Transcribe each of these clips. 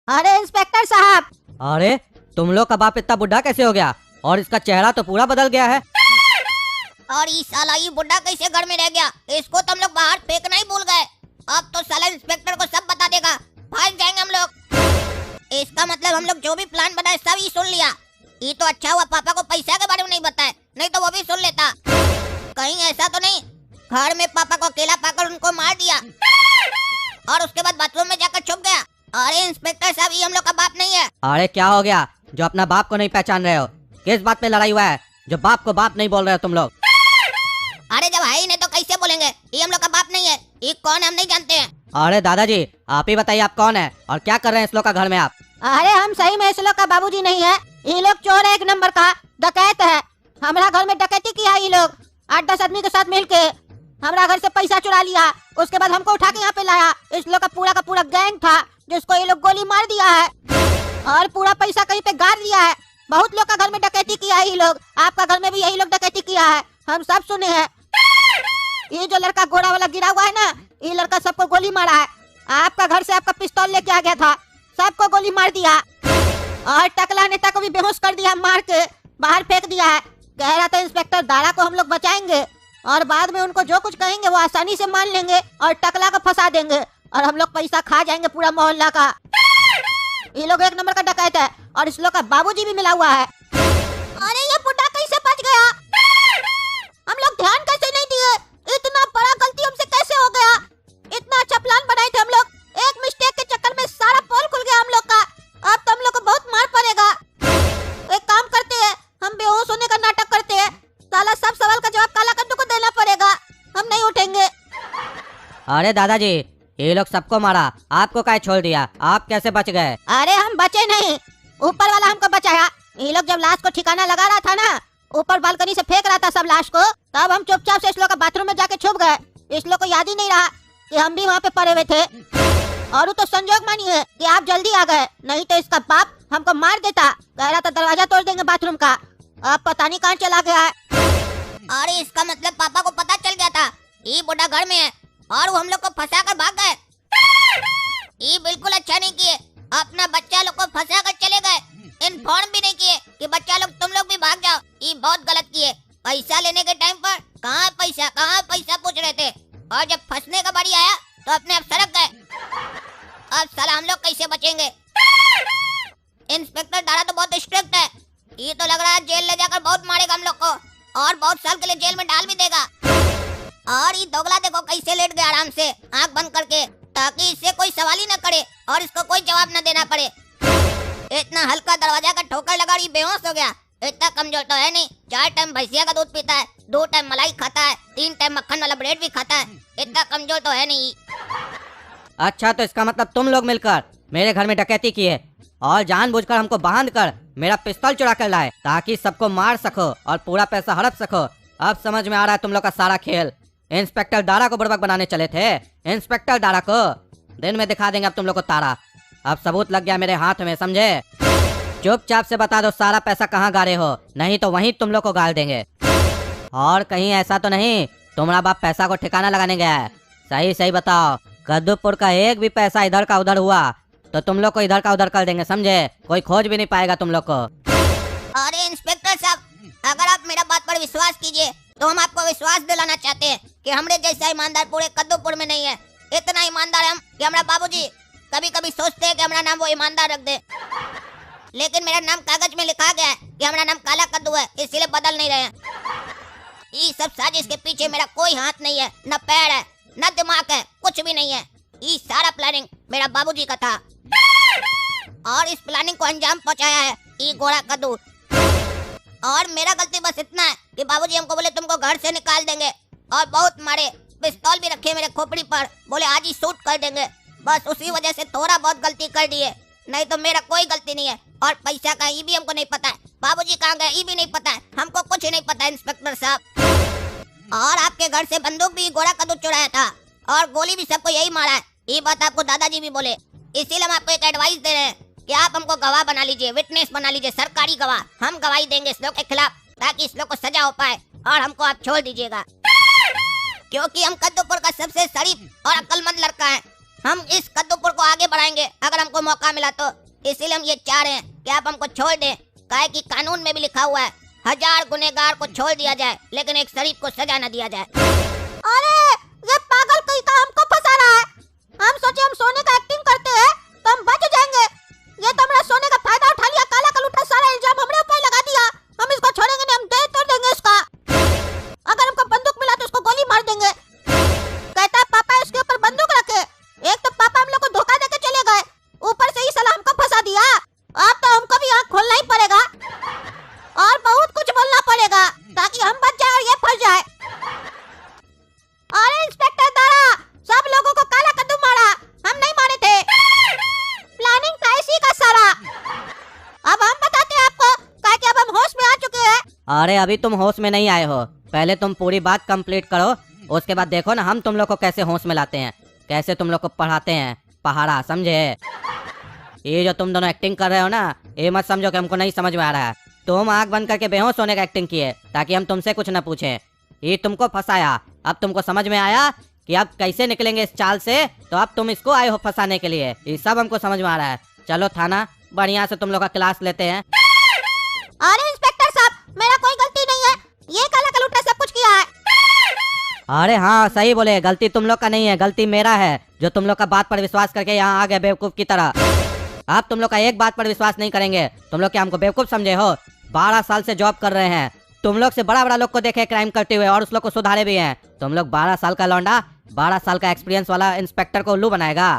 अरे इंस्पेक्टर साहब। अरे तुम लोग का बाप इतना बुढ़ा कैसे हो गया? और इसका चेहरा तो पूरा बदल गया है। और ये साला ये बुढ़ा कैसे घर में रह गया? इसको तो हम लोग बाहर फेंकना ही भूल गए। अब तो साला इंस्पेक्टर को सब बता देगा, भाग जाएंगे हम लोग। इसका मतलब हम लोग जो भी प्लान बनाए सब ही सुन लिया। ये तो अच्छा हुआ पापा को पैसा के बारे में नहीं बताया, नहीं तो वो भी सुन लेता। कहीं ऐसा तो नहीं घर में पापा को अकेला पाकर उनको मार दिया और उसके बाद बाथरूम में जाकर छुप गया? अरे इंस्पेक्टर साहब, ये हम लोग का बाप नहीं है। अरे क्या हो गया जो अपना बाप को नहीं पहचान रहे हो? किस बात पे लड़ाई हुआ है जो बाप को बाप नहीं बोल रहे हो तुम लोग? अरे जब है ही नहीं तो कैसे बोलेंगे? ये हम लोग का बाप नहीं है। ये कौन है हम नहीं जानते हैं। अरे दादाजी आप ही बताइए, आप कौन है और क्या कर रहे हैं इस लोग का घर में आप? अरे हम सही में इस लोग का बाबूजी नहीं है। ये लोग चोर है, एक नंबर का डकैत है। हमारा घर में डकैती किया ये लोग 8-10 आदमी के साथ मिलके हमारा घर से पैसा चुरा लिया। उसके बाद हमको उठा के यहाँ पे लाया। इस लोग का पूरा गैंग था जिसको ये लोग गोली मार दिया है और पूरा पैसा कहीं पे गाड़ दिया है। बहुत लोग का घर में डकैती किया है ये लोग। आपका घर में भी यही लोग डकैती किया है, हम सब सुने हैं। ये जो लड़का घोड़ा वाला गिरा हुआ है ना, ये लड़का सबको गोली मारा है। आपका घर से आपका पिस्तौल लेके आ गया था, सबको गोली मार दिया और टकला नेता को भी बेहोश कर दिया, मार के बाहर फेंक दिया है। कह रहा था इंस्पेक्टर दारा को हम लोग बचाएंगे और बाद में उनको जो कुछ कहेंगे वो आसानी से मान लेंगे और टकला को फंसा देंगे और हम लोग पैसा खा जाएंगे पूरा मोहल्ला का। ये लोग एक नंबर का डकैत है और इस लोग का बाबूजी भी मिला हुआ है। अरे ये बुढ़ा कैसे बच गया? हम लोग ध्यान कैसे नहीं दिए? इतना बड़ा गलती हमसे कैसे हो गया? इतना अच्छा प्लान बनाए थे हम लोग, एक मिस्टेक के चक्कर में सारा पोल खुल गया हम लोग का। अब तो हम लोग को बहुत मार पड़ेगा। एक काम करते हैं, हम बेहोश होने का नाटक करते हैं। साला सब सवाल का जवाब काला कद्दू को देना पड़ेगा, हम नहीं उठेंगे। अरे दादाजी ये लोग सबको मारा, आपको काहे छोड़ दिया? आप कैसे बच गए? अरे हम बचे नहीं, ऊपर वाला हमको बचाया। ये लोग जब लाश को ठिकाना लगा रहा था ना, ऊपर बालकनी से फेंक रहा था सब लाश को, तब हम चुपचाप से इस लोग का बाथरूम में जाके छुप गए। इस लोग को याद ही नहीं रहा कि हम भी वहाँ पे पड़े हुए थे। और तो संजोग मानिए कि आप जल्दी आ गए, नहीं तो इसका बाप हमको मार देता। कह रहा था दरवाजा तोड़ देंगे बाथरूम का, अब पता नहीं कहाँ चला गया है। अरे इसका मतलब पापा को पता चल गया था ये बुढ़ा घर में है और वो हम लोग को फंसा कर भाग गए। ये बिल्कुल अच्छा नहीं किए, अपना बच्चा लोग को फंसा कर चले गए। इन्फॉर्म भी नहीं किए कि बच्चा लोग तुम लोग भी भाग जाओ। ये बहुत गलत किए। पैसा लेने के टाइम पर कहाँ पैसा पूछ रहे थे और जब फंसने का बारी आया तो अपने आप सड़क गए। अब साला हम लोग कैसे बचेंगे? इंस्पेक्टर दारा तो बहुत स्ट्रिक्ट है। ये तो लग रहा है जेल ले जाकर बहुत मारेगा हम लोग को और बहुत साल के लिए जेल में डाल भी देगा। और ये दोगला देखो कैसे लेट गया आराम से आंख बंद करके, ताकि इससे कोई सवाल ही न करे और इसको कोई जवाब न देना पड़े। इतना हल्का दरवाजा का ठोकर लगा ये बेहोश हो गया। इतना कमजोर तो है नहीं, 4 टाइम भैंसिया का दूध पीता है, 2 टाइम मलाई खाता है, 3 टाइम मक्खन वाला ब्रेड भी खाता है। इतना कमजोर तो है नहीं। अच्छा तो इसका मतलब तुम लोग मिलकर मेरे घर में डकैती किए और जानबूझकर हमको बांध कर मेरा पिस्तौल चुरा कर लाए ताकि सबको मार सको और पूरा पैसा हड़प सको। अब समझ में आ रहा है तुम लोग का सारा खेल। इंस्पेक्टर दारा को बुड़बक बनाने चले थे। इंस्पेक्टर दारा को दिन में दिखा देंगे अब तुम लोग को तारा। अब सबूत लग गया मेरे हाथ में, समझे? चुपचाप से बता दो सारा पैसा कहाँ गाड़े हो, नहीं तो वहीं तुम लोग को गाल देंगे। और कहीं ऐसा तो नहीं तुम्हारा बाप पैसा को ठिकाना लगाने गया है? सही सही बताओ, कद्दूपुर का एक भी पैसा इधर का उधर हुआ तो तुम लोग को इधर का उधर कर देंगे, समझे? कोई खोज भी नहीं पाएगा तुम लोग को। अरे इंस्पेक्टर साहब, अगर आप मेरा बात पर विश्वास कीजिए तो हम आपको विश्वास दिलाना चाहते हैं कि हमरे जैसा ईमानदार पूरे कद्दूपुर में नहीं है। इतना ईमानदार हम कि हमारा बाबूजी कभी कभी सोचते हैं कि हमारा नाम वो ईमानदार रख दे, लेकिन मेरा नाम कागज में लिखा गया है कि हमारा नाम काला कद्दू है, इसीलिए बदल नहीं रहे हैं। ये सब साजिश के पीछे मेरा कोई हाथ नहीं है, न पैर है न दिमाग है, कुछ भी नहीं है। ये सारा प्लानिंग मेरा बाबूजी का था और इस प्लानिंग को अंजाम पहुंचाया है ये गोरा कद्दू। और मेरा गलती बस इतना है कि बाबूजी हमको बोले तुमको घर से निकाल देंगे और बहुत मारे, पिस्तौल भी रखे मेरे खोपड़ी पर, बोले आज ही शूट कर देंगे। बस उसी वजह से थोड़ा बहुत गलती कर दी है, नहीं तो मेरा कोई गलती नहीं है। और पैसा का ये भी हमको नहीं पता है, बाबूजी कहाँ गए ये भी नहीं पता है, हमको कुछ नहीं पता है इंस्पेक्टर साहब। और आपके घर से बंदूक भी गोरा कद्दू चुराया था और गोली भी सबको यही मारा है। ये बात आपको दादाजी भी बोले, इसीलिए हम आपको एक एडवाइस दे रहे हैं कि आप हमको गवाह बना लीजिए, विटनेस बना लीजिए, सरकारी गवाह। हम गवाही देंगे इस लोग के खिलाफ ताकि इस लोग को सजा हो पाए और हमको आप छोड़ दीजिएगा, क्योंकि हम कद्दूपुर का सबसे शरीफ और अक्लमंद लड़का है। हम इस कद्दूपुर को आगे बढ़ाएंगे अगर हमको मौका मिला तो। इसीलिए हम ये चाह रहे हैं कि आप हमको छोड़ दें। काहे कि कानून में भी लिखा हुआ है 1000 गुनहगार को छोड़ दिया जाए लेकिन एक शरीफ को सजा न दिया जाए। अरे ये पागल कहीं का हमको फंसा रहा है। हम सोचे हम सोने का एक्टिंग करते हैं तो हम बच जाएंगे। ये तो हमारा सोने का फायदा उठा लिया। काला कलूटा सारा इल्जाम हमरे ऊपर लगा दिया। हम इसको छोड़ेंगे नहीं, हम दे तोड़ देंगे इसका। अगर हमको बंदूक मिला तो उसको गोली मार देंगे। कहता है पापा इसके ऊपर बंदूक रखे। एक तो पापा हम लोग को धोखा देके चले गए, ऊपर से ही साला हमको फंसा दिया। अब तो हमको भी आँख खोलना ही पड़ेगा और बहुत कुछ बोलना पड़ेगा ताकि हम बच जाए और ये फंस जाए। अरे इंस्पेक्टर दारा, सब लोगों को काला कद्दू मारा, हम नहीं मारे थे। प्लानिंग था इसी का सारा। अब हम बताते हैं आपको कि अब हम होश में आ चुके हैं। अरे अभी तुम होश में नहीं आए हो, पहले तुम पूरी बात कंप्लीट करो, उसके बाद देखो ना हम तुम लोग को कैसे होश में लाते हैं, कैसे तुम लोग को पढ़ाते हैं पहाड़ा, समझे? ये जो तुम दोनों एक्टिंग कर रहे हो ना, ये मत समझो कि हमको नहीं समझ में आ रहा है। तुम आंख बंद करके बेहोश होने का एक्टिंग किए ताकि हम तुमसे कुछ न पूछें। ये तुमको फंसाया, अब तुमको समझ में आया कि अब कैसे निकलेंगे इस चाल से, तो अब तुम इसको आए हो फंसाने के लिए। ये सब हमको समझ में आ रहा है। चलो थाना, बढ़िया से तुम लोग का क्लास लेते हैं। अरे इंस्पेक्टर साहब, मेरा कोई गलती नहीं है, ये काला कलूटा सब कुछ किया है। अरे हाँ सही बोले, गलती तुम लोग का नहीं है, गलती मेरा है जो तुम लोग का बात पर विश्वास करके यहाँ आ गए बेवकूफ की तरह। अब तुम लोग का एक बात पर विश्वास नहीं करेंगे। तुम लोग क्या हमको बेवकूफ समझे हो? 12 साल से जॉब कर रहे हैं, तुम लोग से बड़ा बड़ा लोग को देखे क्राइम करते हुए और उस लोग को सुधारे भी हैं। तुम लोग 12 साल का लौंडा 12 साल का एक्सपीरियंस वाला इंस्पेक्टर को उल्लू बनाएगा।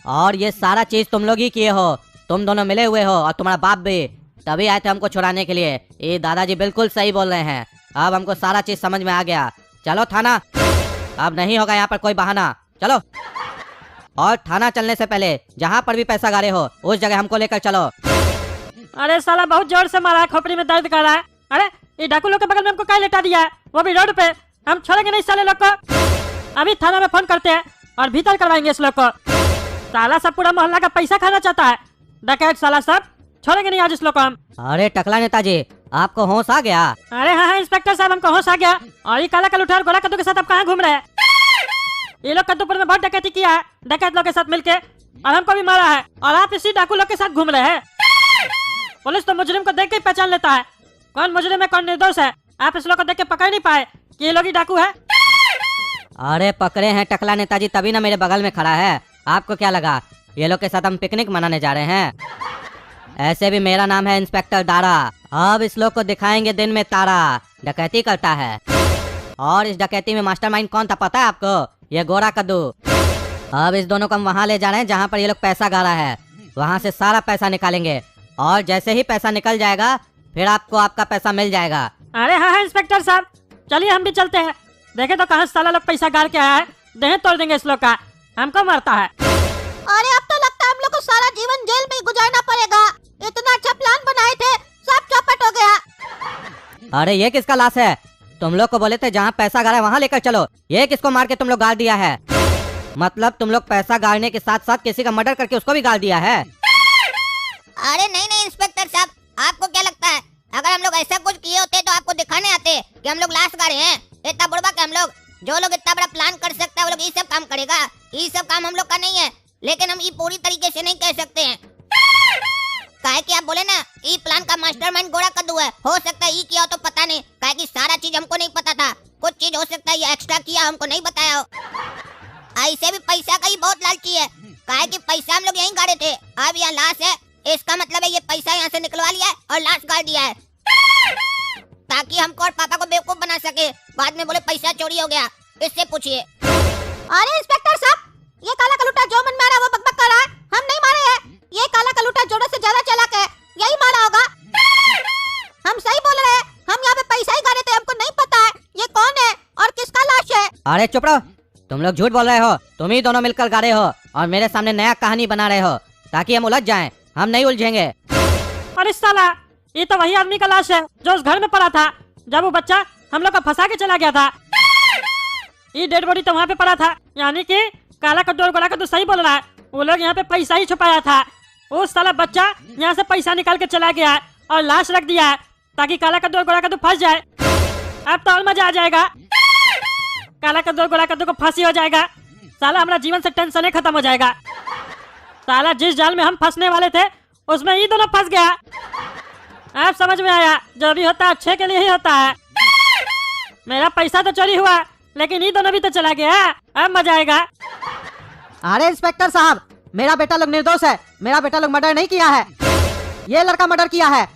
और ये सारा चीज तुम लोग ही किए हो, तुम दोनों मिले हुए हो और तुम्हारा बाप भी, तभी आए थे हमको छुड़ाने के लिए। ये दादाजी बिल्कुल सही बोल रहे हैं, अब हमको सारा चीज समझ में आ गया। चलो थाना, अब नहीं होगा यहाँ पर कोई बहाना, चलो। और थाना चलने से पहले जहाँ पर भी पैसा गारे हो उस जगह हमको लेकर चलो। अरे साला बहुत जोर से मारा है, खोपड़ी में दर्द कर रहा है। अरे ये डाकू लोग के बगल में हमको क्या लेटा दिया है, वो भी रोड पे। हम छोड़ेंगे नहीं साले लोग को, अभी थाना में फोन करते हैं और भीतर करवाएंगे इस लोग को। साला सब पूरा मोहल्ला का पैसा खाना चाहता है, डकैत साला सब। छोड़ेंगे नहीं आज इस लोग को हम। अरे टकला नेताजी, आपको होश आ गया? अरे हाँ इंस्पेक्टर साहब, हमको होश आ गया। और ये काला कलूटा और गोला कद्दू के साथ अब कहाँ घूम रहे हैं? ये लोग कद्दूपुर में बहुत डकैती किया है, डकैत लोग के साथ मिलके, और हमको भी मारा है। और आप इसी डाकू लोग के साथ घूम रहे हैं। पुलिस तो मुजरिम को देख के ही पहचान लेता है कौन मुजरिम है कौन निर्दोष है। आप इस लोग को देख के पकड़ नहीं पाए कि ये लोग ही डाकू है। अरे पकड़े हैं टकला नेताजी, तभी ना मेरे बगल में खड़ा है। आपको क्या लगा ये लोग के साथ हम पिकनिक मनाने जा रहे हैं? ऐसे भी मेरा नाम है इंस्पेक्टर दारा। अब इस लोग को दिखाएंगे दिन में तारा, डकैती करता है। और इस डकैती में मास्टरमाइंड कौन था पता है आपको? ये गोरा कद्दू। अब इस दोनों को हम वहाँ ले जा रहे हैं जहाँ पर ये लोग पैसा गारा है, वहाँ से सारा पैसा निकालेंगे और जैसे ही पैसा निकल जाएगा फिर आपको आपका पैसा मिल जाएगा। अरे हाँ इंस्पेक्टर साहब, चलिए हम भी चलते हैं। देखे तो कहाँ साला लोग पैसा गार के आया है, देह तोड़ देंगे इस लोग का, हमको मारता है। अरे अब तो लगता है हम लोग को सारा जीवन जेल में ही गुजारना पड़ेगा। इतना अच्छा प्लान बनाए थे, सब चौपट हो गया। अरे ये किसका लाश है? तुम लोग को बोले थे जहाँ पैसा गारा है वहाँ लेकर चलो, ये किसको मार के तुम लोग गाड़ दिया है? मतलब तुम लोग पैसा गाड़ने के साथ साथ किसी का मर्डर करके उसको भी गाड़ दिया है? अरे नहीं नहीं इंस्पेक्टर साहब, आपको क्या लगता है अगर हम लोग ऐसा कुछ किए होते तो आपको दिखाने आते कि हम लोग लाश गाड़े हैं? इतना बुड़बा के हम लोग, जो लोग इतना बड़ा प्लान कर सकता है वो लोग ये सब काम करेगा? ये सब काम हम लोग का नहीं है, लेकिन हम ये पूरी तरीके से नहीं कह सकते हैं। काहे कि आप बोले ना ये प्लान का मास्टरमाइंड गोरा कद्दू है, हो सकता है ये किया हो तो पता नहीं, काहे कि सारा चीज हमको नहीं पता था। कुछ चीज हो सकता है ये एक्स्ट्रा किया, हमको नहीं बताया हो। ऐसे भी पैसा का ही बहुत लालची है, काहे कि पैसा हम लोग यहीं गाड़े थे, अब यहाँ लाश है, इसका मतलब है ये पैसा यहाँ से निकलवा लिया है और लाश गाड़ दिया है ताकि हमको और पापा को बेवकूफ बना सके, बाद में बोले पैसा चोरी हो गया। इससे पूछिए। अरे इंस्पेक्टर साहब, ये काला कलूटा जो मन में आ रहा है वो बकबक कर रहा है, हम नहीं मारे हैं। ये काला कलूटा जोड़ों से ज्यादा चालाक है, यही मारा होगा। हम सही बोल रहे हैं, हम यहाँ पे पैसा ही गाड़े थे, हमको नहीं पता है ये कौन है और किसका लाश है। अरे चुप रहो, तुम लोग झूठ बोल रहे हो, तुम ही दोनों मिलकर गाड़े हो और मेरे सामने नया कहानी बना रहे हो ताकि हम उलझ जाएं। हम नहीं उलझेंगे। अरे साला, ये तो वही आदमी का लाश है जो उस घर में पड़ा था जब वो बच्चा हम लोग का फंसा के चला गया था। ये डेड बॉडी तो वहाँ पे पड़ा था, यानी कि काला कद्दू और गोला कद्दू सही बोल रहा है, वो लोग यहाँ पे पैसा ही छुपाया था। वो साला बच्चा यहाँ से पैसा निकाल के चला गया है और लाश रख दिया है ताकि काला कद्दू और गोला कद्दू फंस जाए। अब तो और मजा आ जाएगा, काला कद्दू और गोला कद्दू को फांसी हो जाएगा, साला हमारा जीवन से टेंशन ही खत्म हो जाएगा। साला जिस जाल में हम फंसने वाले थे उसमें ये दोनों फंस गया। अब समझ में आया, जो भी होता है अच्छे के लिए ही होता है। मेरा पैसा तो चोरी हुआ लेकिन ये दोनों भी तो चला गया। अब मजा आएगा। अरे इंस्पेक्टर साहब, मेरा बेटा लोग निर्दोष है। मेरा बेटा लोग मर्डर नहीं किया है, ये लड़का मर्डर किया है।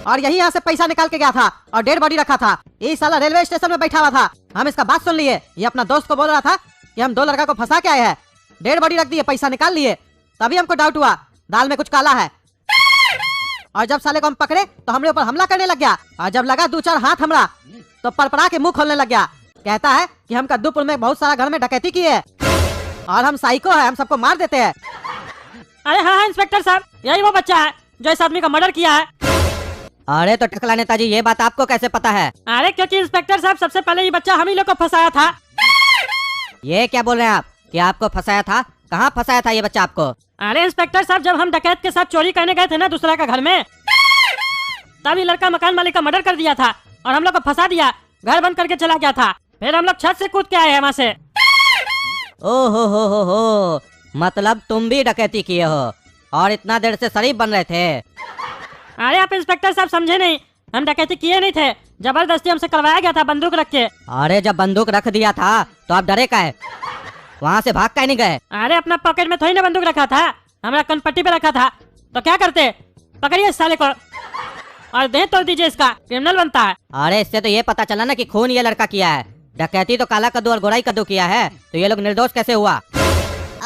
और यही यहाँ से पैसा निकाल के गया था और डेड बॉडी रखा था। ये साला रेलवे स्टेशन में बैठा हुआ था। हम इसका बात सुन लिए। ये अपना दोस्त को बोल रहा था कि हम 2 लड़का को फंसा के आए हैं, डेड बॉडी रख दिए, पैसा निकाल लिए। तभी हमको डाउट हुआ दाल में कुछ काला है। और जब साले को हम पकड़े तो हमरे ऊपर हमला करने लग गया। और जब लगा 2-4 हाथ हमरा तो परपरा के मुंह खोलने लग गया। कहता है कि हम कद्दूपुर में बहुत सारा घर में डकैती की है और हम साइको है, हम सबको मार देते हैं। अरे हाँ हाँ इंस्पेक्टर साहब, यही वो बच्चा है जो इस आदमी का मर्डर किया है। अरे तो टकला नेताजी, ये बात आपको कैसे पता है? अरे क्योंकि इंस्पेक्टर साहब सबसे पहले ये बच्चा हम ही लोग को फंसाया था। ये क्या बोल रहे हैं आप कि आपको फंसाया था? कहाँ फंसाया था ये बच्चा आपको? अरे इंस्पेक्टर साहब, जब हम डकैत के साथ चोरी करने गए थे ना दूसरा का घर में, तब ये लड़का मकान मालिक का मर्डर कर दिया था और हम लोग को फंसा दिया, घर बंद करके चला गया था। फिर हम लोग छत से कूद के आए हैं वहाँ से। ओ हो, मतलब तुम भी डकैती किए हो और इतना देर से शरीफ बन रहे थे। अरे आप इंस्पेक्टर साहब समझे नहीं, हम डकैती किए नहीं थे, जबरदस्ती हमसे करवाया गया था बंदूक रख के। अरे जब बंदूक रख दिया था तो आप डरे काहे? वहाँ से भाग काहे नहीं गए? अरे अपना पॉकेट में थोड़ी ना बंदूक रखा था, हमारा कनपट्टी पे रखा था। तो क्या करते, पकड़िए इस साले को और देह तोड़ दीजिए, इसका क्रिमिनल बनता है। अरे इससे तो ये पता चला ना कि खून ये लड़का किया है। डकैती तो काला कद्दू और गोराई कद्दू किया है, तो ये लोग निर्दोष कैसे हुआ?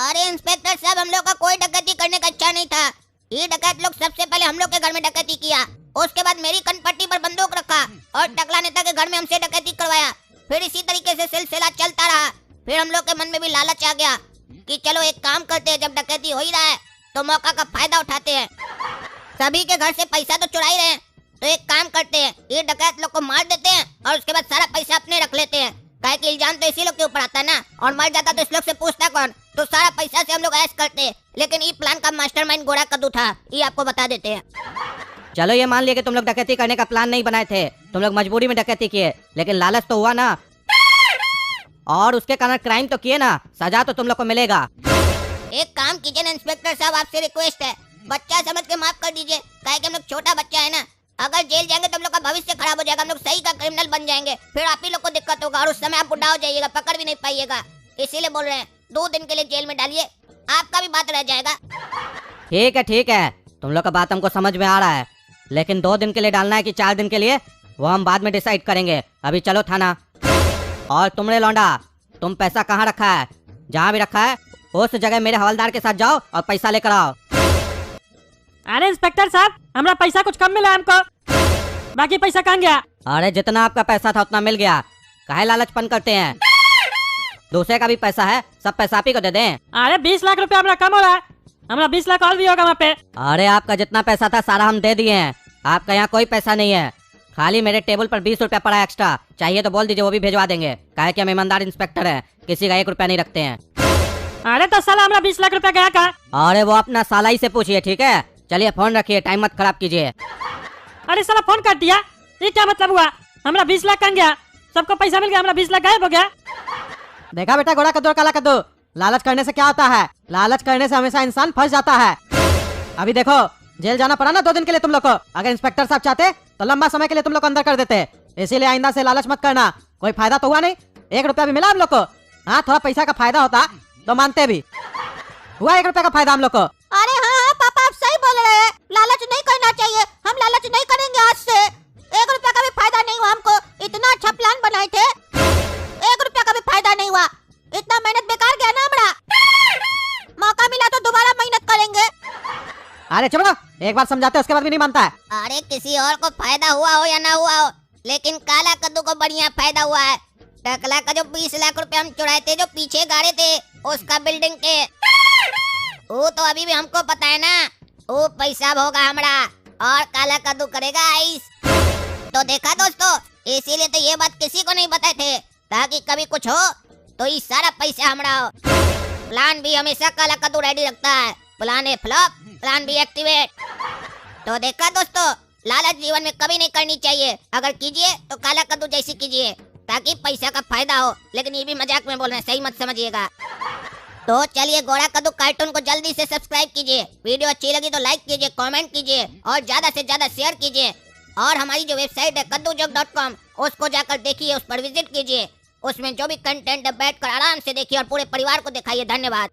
अरे इंस्पेक्टर साहब, हम लोग का कोई डकैती करने का इच्छा नहीं था। ये डकैत लोग सबसे पहले हम लोग के घर में डकैती किया, उसके बाद मेरी कनपट्टी पर बंदूक रखा और टकला नेता के घर में हमसे डकैती करवाया। फिर इसी तरीके से सिलसिला चलता रहा। फिर हम लोग के मन में भी लालच आ गया कि चलो एक काम करते हैं, जब डकैती हो ही रहा है तो मौका का फायदा उठाते हैं। सभी के घर से पैसा तो चुरा ही रहे हैं, तो एक काम करते हैं, ये डकैत लोग को मार देते हैं और उसके बाद सारा पैसा अपने रख लेते हैं। काहे कि इल्जाम तो इसी लोग के ऊपर आता है ना, और मर जाता तो इस लोग से पूछता कौन। तो सारा पैसा से हम लोग ऐश करते हैं। लेकिन ये प्लान का मास्टरमाइंड गोरा कद्दू था, ये आपको बता देते हैं। चलो ये मान लिया कि तुम लोग डकैती करने का प्लान नहीं बनाए थे, तुम लोग मजबूरी में डकैती किए, लेकिन लालच तो हुआ ना, और उसके कारण क्राइम तो किए ना, सजा तो तुम लोग को मिलेगा। एक काम कीजिए ना इंस्पेक्टर साहब, आपसे रिक्वेस्ट है, बच्चा समझ के माफ कर दीजिए। काहे कि हम लोग छोटा बच्चा है ना, अगर जेल जाएंगे तो हम लोग का भविष्य खराब हो जाएगा, हम लोग सही का क्रिमिनल बन जाएंगे, फिर आप ही लोग को दिक्कत होगा और उस समय आप बुढ़ा हो जाइएगा, पकड़ भी नहीं पाइएगा। इसीलिए बोल रहे हैं 2 दिन के लिए जेल में डालिए, आपका भी बात रह जाएगा। ठीक है, तुम लोग का बात हमको समझ में आ रहा है, लेकिन 2 दिन के लिए डालना है कि 4 दिन के लिए, वो हम बाद में डिसाइड करेंगे। अभी चलो थाना। और तुमने लौंडा, तुम पैसा कहाँ रखा है? जहाँ भी रखा है उस जगह मेरे हवलदार के साथ जाओ और पैसा लेकर आओ। अरे इंस्पेक्टर साहब, हमारा पैसा कुछ कम मिला हमको, बाकी पैसा कहाँ गया? अरे जितना आपका पैसा था उतना मिल गया, काहे लालचपन करते हैं? दूसरे का भी पैसा है, सब पैसा आप ही को दे दें। अरे 20 लाख रुपया हमारा कम हो रहा है, हमारा 20 लाख और भी होगा वहाँ पे। अरे आपका जितना पैसा था सारा हम दे दिए हैं, आपका यहाँ कोई पैसा नहीं है। खाली मेरे टेबल पर 20 रुपया पड़ा एक्स्ट्रा, चाहिए तो बोल दीजिए, वो भी भिजवा देंगे। काहे कि हम ईमानदार इंस्पेक्टर हैं, किसी का 1 रुपया नहीं रखते हैं। अरे तो साला हमारा 20 लाख रुपया गया कहाँ? अरे वो अपना साला ही से पूछिए, ठीक है? चलिए फोन रखिए, टाइम मत खराब कीजिए। अरे साला फोन काट दिया, ये क्या मतलब हुआ? हमारा 20 लाख कहाँ गया? सबको पैसा मिल गया, हमारा 20 लाख गायब हो गया। देखा बेटा, गोरा कद्दू और काला कद्दू, लालच करने से क्या होता है? लालच करने से हमेशा इंसान फंस जाता है। अभी देखो, जेल जाना पड़ा ना 2 दिन के लिए तुम लोग को। अगर इंस्पेक्टर साहब चाहते तो लंबा समय के लिए तुम लोग को अंदर कर देते। इसीलिए आइंदा से लालच मत करना, कोई फायदा तो हुआ नहीं, 1 रुपया भी मिला हम लोग को। हाँ, थोड़ा पैसा का फायदा होता तो मानते भी, हुआ 1 रुपया का फायदा हम लोग को। अरे हाँ पापा, आप सही बोल रहे हैं, लालच नहीं करना चाहिए, हम लालच नहीं करेंगे आज से। 1 रुपया का भी फायदा नहीं हुआ हमको, इतना अच्छा प्लान बनाए थे, 1 रुपया का भी फायदा नहीं हुआ, इतना मेहनत बेकार गया ना हमारा। मौका मिला तो दोबारा मेहनत करेंगे। अरे चुप रहो, एक बार समझाते उसके बाद भी नहीं मानता है। अरे किसी और को फायदा हुआ हो या ना हुआ हो, लेकिन काला कद्दू को बढ़िया फायदा हुआ है। टकला का जो 20 लाख रुपए हम चुराए थे, जो पीछे गाड़े थे उसका बिल्डिंग के, वो तो अभी भी हमको पता है ना, वो पैसा होगा हमारा और काला कद्दू करेगा आइस। तो देखा दोस्तों, इसीलिए तो ये बात किसी को नहीं बताए थे, ताकि कभी कुछ हो तो ये सारा पैसा हमारा हो। प्लान भी हमेशा काला कद्दू रेडी रखता है, प्लान ए फ्लॉप, प्लान भी एक्टिवेट। तो देखा दोस्तों, लालच जीवन में कभी नहीं करनी चाहिए, अगर कीजिए तो काला कद्दू जैसी कीजिए, ताकि पैसा का फायदा हो। लेकिन ये भी मजाक में बोल रहे हैं, सही मत समझिएगा। तो चलिए गोरा कद्दू कार्टून को जल्दी से सब्सक्राइब कीजिए। वीडियो अच्छी लगी तो लाइक कीजिए, कमेंट कीजिए और ज्यादा से ज्यादा शेयर कीजिए। और हमारी जो वेबसाइट है kaddujoke.com उसको जाकर देखिए, उस पर विजिट कीजिए। उसमें जो भी कंटेंट है बैठकर आराम से देखिए और पूरे परिवार को दिखाइए। धन्यवाद।